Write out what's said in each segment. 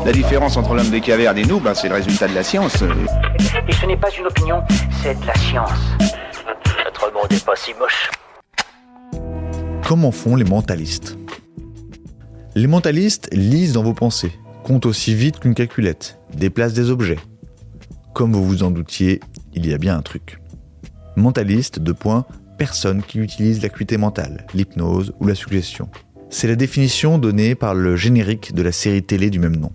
La différence entre l'homme des cavernes et nous, c'est le résultat de la science. Et ce n'est pas une opinion, c'est de la science. Notre monde n'est pas si moche. Comment font les mentalistes ? Les mentalistes lisent dans vos pensées, comptent aussi vite qu'une calculette, déplacent des objets. Comme vous vous en doutiez, il y a bien un truc. Mentaliste, personne qui utilise l'acuité mentale, l'hypnose ou la suggestion. C'est la définition donnée par le générique de la série télé du même nom.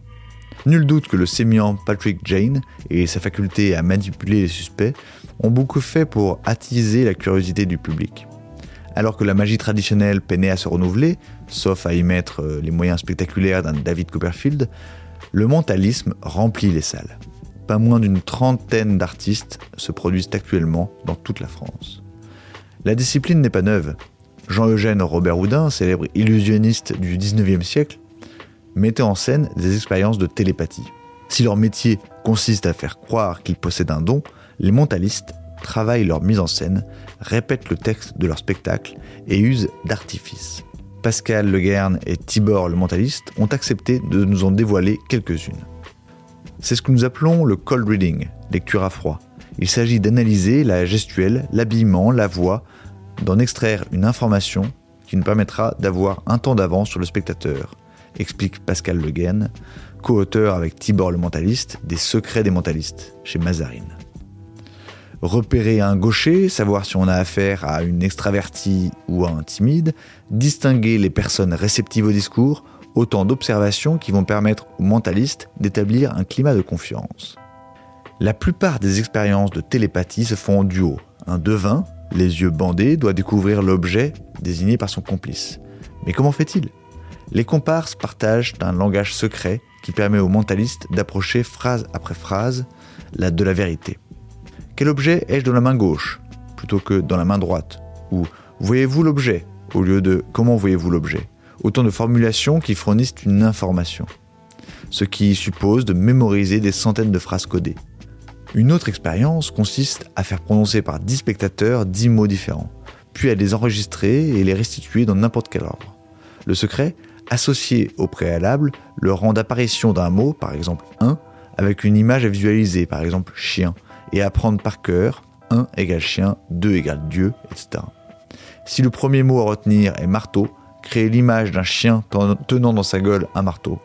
Nul doute que le sémillant Patrick Jane et sa faculté à manipuler les suspects ont beaucoup fait pour attiser la curiosité du public. Alors que la magie traditionnelle peinait à se renouveler, sauf à y mettre les moyens spectaculaires d'un David Copperfield, le mentalisme remplit les salles. Pas moins d'une 30aine d'artistes se produisent actuellement dans toute la France. La discipline n'est pas neuve. Jean-Eugène Robert Houdin, célèbre illusionniste du XIXe siècle, mettait en scène des expériences de télépathie. Si leur métier consiste à faire croire qu'ils possèdent un don, les mentalistes travaillent leur mise en scène, répètent le texte de leur spectacle et usent d'artifices. Pascal Le Guern et Tibor le mentaliste ont accepté de nous en dévoiler quelques-unes. C'est ce que nous appelons le cold reading, lecture à froid. Il s'agit d'analyser la gestuelle, l'habillement, la voix, d'en extraire une information qui nous permettra d'avoir un temps d'avance sur le spectateur, explique Pascal Le Guern, co-auteur avec Tibor le mentaliste des Secrets des mentalistes chez Mazarine. Repérer un gaucher, savoir si on a affaire à une extravertie ou à un timide, distinguer les personnes réceptives au discours, autant d'observations qui vont permettre aux mentalistes d'établir un climat de confiance. La plupart des expériences de télépathie se font en duo. Un devin, les yeux bandés, doit découvrir l'objet désigné par son complice. Mais comment fait-il ? Les comparses partagent un langage secret qui permet aux mentalistes d'approcher phrase après phrase de la vérité. Quel objet ai-je dans la main gauche plutôt que dans la main droite ? Ou voyez-vous l'objet au lieu de comment voyez-vous l'objet ? Autant de formulations qui fournissent une information. Ce qui suppose de mémoriser des centaines de phrases codées. Une autre expérience consiste à faire prononcer par 10 spectateurs 10 mots différents, puis à les enregistrer et les restituer dans n'importe quel ordre. Le secret, associer au préalable le rang d'apparition d'un mot, par exemple 1, avec une image à visualiser, par exemple chien, et apprendre par cœur 1 égale chien, 2 égale Dieu, etc. Si le premier mot à retenir est marteau, créer l'image d'un chien tenant dans sa gueule un marteau.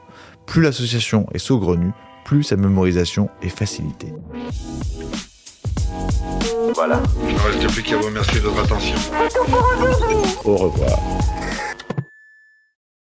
Plus l'association est saugrenue, plus sa mémorisation est facilitée. Voilà. Il ne reste plus qu'à vous remercier de votre attention. Au revoir.